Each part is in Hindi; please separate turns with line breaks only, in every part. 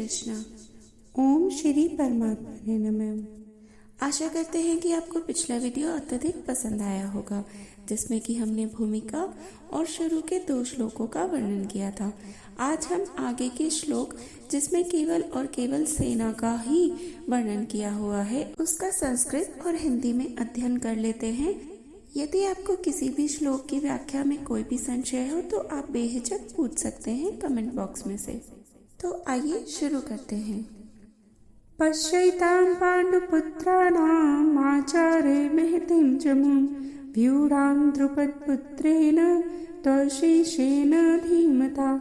कृष्णा। ओम श्री परमात्मा ने नमः। आशा करते हैं कि आपको पिछला वीडियो अत्यधिक पसंद आया होगा, जिसमें कि हमने भूमिका और शुरू के 2 श्लोकों का वर्णन किया था। आज हम आगे के श्लोक, जिसमें केवल और केवल सेना का ही वर्णन किया हुआ है, उसका संस्कृत और हिंदी में अध्ययन कर लेते हैं। यदि आपको किसी भी श्लोक की व्याख्या में कोई भी संशय हो तो आप बेहिचक पूछ सकते हैं कमेंट बॉक्स में से। तो आइए शुरू करते हैं। पश्यैतां पाण्डुपुत्राणाम् आचार्य महतीं च मुं व्यूढां द्रुपदपुत्रेण त्वशीशेन धीमता।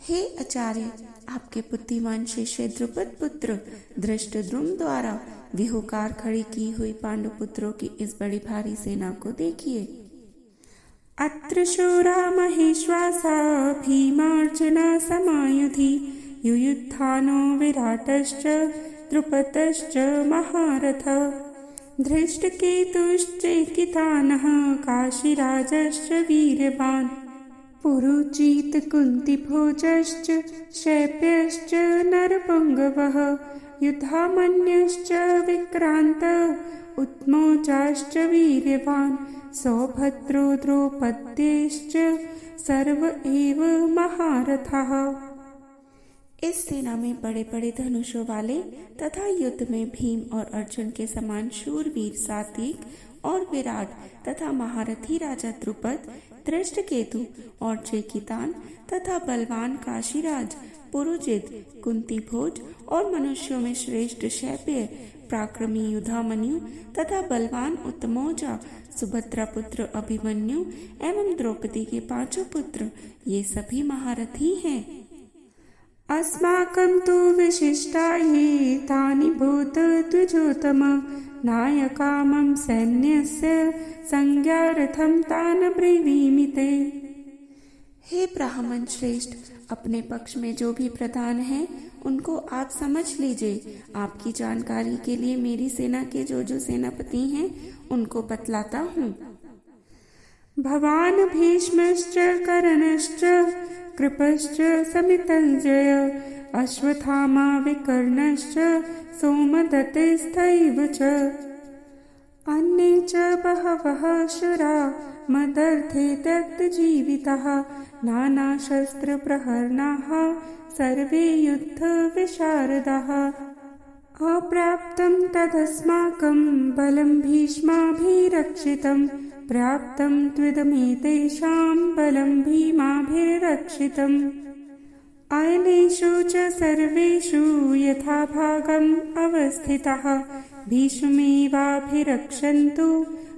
हे आचार्य, आपके बुद्धिमान शिष्य द्रुपद पुत्र धृष्टद्युम्न द्वारा व्यूहकार खड़ी की हुई पांडुपुत्रों की इस बड़ी भारी सेना को देखिए। अत्र शूरा महेश्वासा भीमार्जुना समायुधि युयुत्थानो विराटश्च द्रुपदश्च महारथ धृष्टकेतुश्चेकितानः काशीराजश्च वीर्यवान् पुरुचित कुन्तिभोजश्च शैप्यश्च नरपुङ्गवः युधामन्यश्च विक्रान्त उत्मोजाश्च वीर्यवान् सौभद्रो द्रौपद्यश्च सर्व एव महारथाः। इस सेना में बड़े बड़े धनुषों वाले तथा युद्ध में भीम और अर्जुन के समान शूरवीर सात्विक और विराट तथा महारथी राजा द्रुपद, धृष्टकेतु और चेकितान तथा बलवान काशीराज, पुरुजित, कुंतीभोज और मनुष्यों में श्रेष्ठ शैप्य, पराक्रमी युधामन्यु तथा बलवान उत्तमौजा, सुभद्रा पुत्र अभिमन्यु एवं द्रौपदी के 5 पुत्र, ये सभी महारथी हैं। अस्माकं तु विशिष्टाये तानि भूत द्विजोतम नायकामं सैन्यस्य संज्ञार्थं तान् ब्रीवीमि ते। हे ब्राह्मण श्रेष्ठ, अपने पक्ष में जो भी प्रधान हैं उनको आप समझ लीजिए। आपकी जानकारी के लिए मेरी सेना के जो सेनापति हैं उनको बतलाता हूँ। भवान् भीष्मश्च कर्णश्च कृपश्च समितञ्जय अश्वत्थामा विकर्णश्च सोमदत्तस्तैव च अन्ये च बहवः शूरा मदर्थे त्यक्तजीविताः नानाशस्त्रप्रहरणाः सर्वे युद्धविशारदाः। अप्राप्तं तदस्माकं बलं भीष्माभिरक्षितं प्राप्तं त्विदमेतेषां बलं भीमाभिरक्षितम्। अयनेषु च सर्वेषु यथाभागम् अवस्थिताः भीष्मेवाभिरक्षन्तु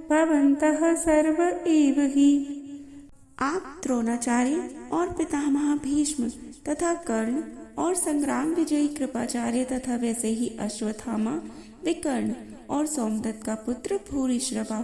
भवन्तः सर्व एव हि। आप द्रोणाचार्य और पितामह भीष्म तथा कर्ण और संग्राम विजयी कृपाचार्य तथा वैसे ही अश्वत्थामा, विकर्ण और सोमदत्त का पुत्र भूरिश्रवा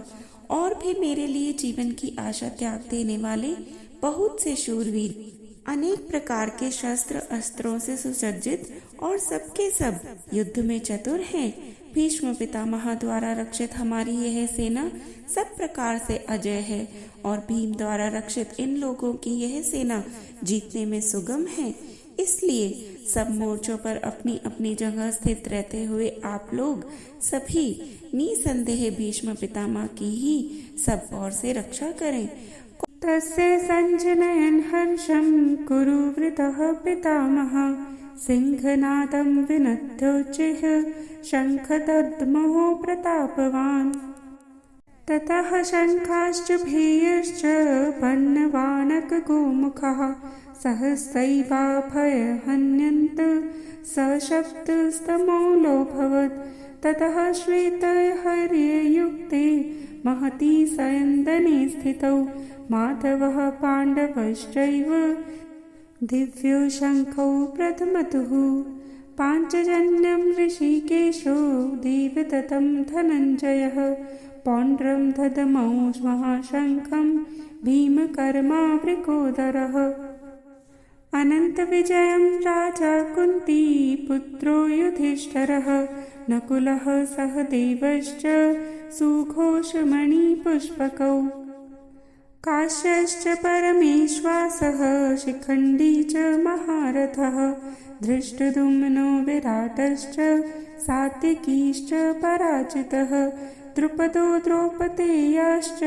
और भी मेरे लिए जीवन की आशा त्याग देने वाले बहुत से शूरवीर, अनेक प्रकार के शस्त्र अस्त्रों से सुसज्जित और सबके सब युद्ध में चतुर हैं। भीष्म पितामह द्वारा रक्षित हमारी यह सेना सब प्रकार से अजय है और भीम द्वारा रक्षित इन लोगों की यह सेना जीतने में सुगम है। इसलिए सब मोर्चों पर अपनी अपनी जगह स्थित रहते हुए आप लोग सभी निसंदेह भीष्म पितामह की ही सब ओर से रक्षा करें। तस्य संजनयन् हर्षं कुरु वृतः पितामह सिंहनादं विनद्योच्चैः शङ्खदद्मो प्रतापवान्। ततः शङ्खाश्च भेयश्च पन्नवानकगोमुखः सहसैवाभयहन्यन्त सशब्दस्तमौलोऽभवत्। ततः श्वेतहर्ययुक्ते महती सयन्दने स्थितौ माधवः पाण्डवश्चैव दिव्यो शङ्खौ प्रथमतुः। पाञ्चजन्यं ऋषिकेशो देवदत्तं धनञ्जयः पौण्ड्रं ददमौ महाशङ्खं भीमकर्मा वृकोदरः। अनन्तविजयं राजा कुन्ती पुत्रो युधिष्ठिरः नकुलः सहदेवश्च सुघोषमणिपुष्पकौ। काश्यश्च परमेश्वासः शिखण्डी च महारथः धृष्टद्युम्नो विराटश्च सात्विकीश्च पराजितः द्रुपदो द्रौपदेयाश्च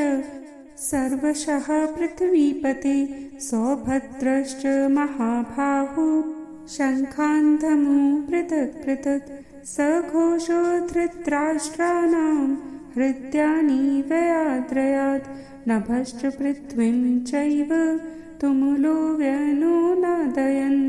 सर्वशः पृथ्वीपते सौभद्रश्च महाबाहु शङ्खान्धमो पृथक् पृथक् सघोषो धृतराष्ट्राणां हृद्यानि व्ययाद्रयात् नभश्च पृथ्वीं चैव तुमुलो व्यनुनादयन्।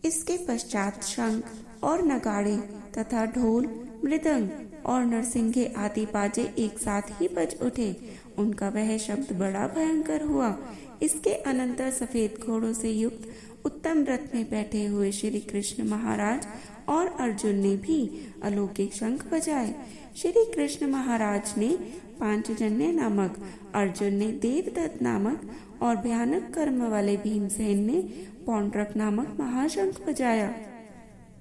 इसके पश्चात शंख और नगाड़े तथा ढोल, मृदंग और नरसिंगे आदि बाजे एक साथ ही बज उठे। उनका वह शब्द बड़ा भयंकर हुआ। इसके अनंतर सफेद घोड़ों से युक्त उत्तम रथ में बैठे हुए श्री कृष्ण महाराज और अर्जुन ने भी अलौकिक शंख बजाए। श्री कृष्ण महाराज ने पांचजन्य नामक, अर्जुन ने देवदत्त नामक और भयानक कर्म वाले भीमसेन ने पौंड्रक नामक महाशंख बजाया।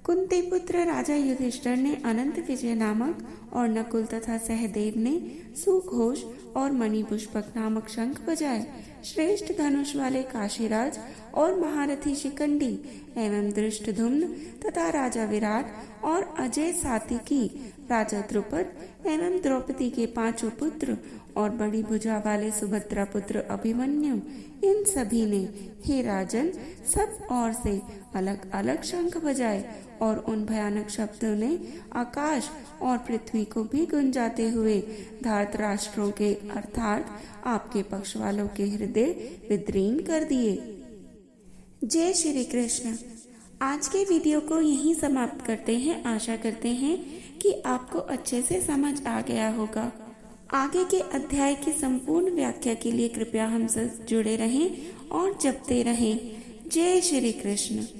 कुंती पुत्र राजा युधिष्ठिर ने अनंत विजय नामक और नकुल तथा सहदेव ने सुघोष और मणिपुष्पक नामक शंख बजाए। श्रेष्ठ धनुष वाले काशीराज और महारथी शिखंडी एवं धृष्टद्युम्न तथा राजा विराट और अजय सात्विकी, राजा द्रुपद एवं द्रौपदी के पांचों पुत्र और बड़ी भुजा वाले सुभद्रा पुत्र अभिमन्यु, इन सभी ने हे राजन सब ओर से अलग अलग शंख बजाए और उन भयानक शब्दों ने आकाश और पृथ्वी को भी गुंजाते हुए धार्तराष्ट्रों के अर्थात आपके पक्ष वालों के हृदय विदीर्ण कर दिए। जय श्री कृष्ण। आज के वीडियो को यहीं समाप्त करते हैं। आशा करते हैं कि आपको अच्छे से समझ आ गया होगा। आगे के अध्याय की संपूर्ण व्याख्या के लिए कृपया हमसे जुड़े रहें और जपते रहें। जय श्री कृष्ण।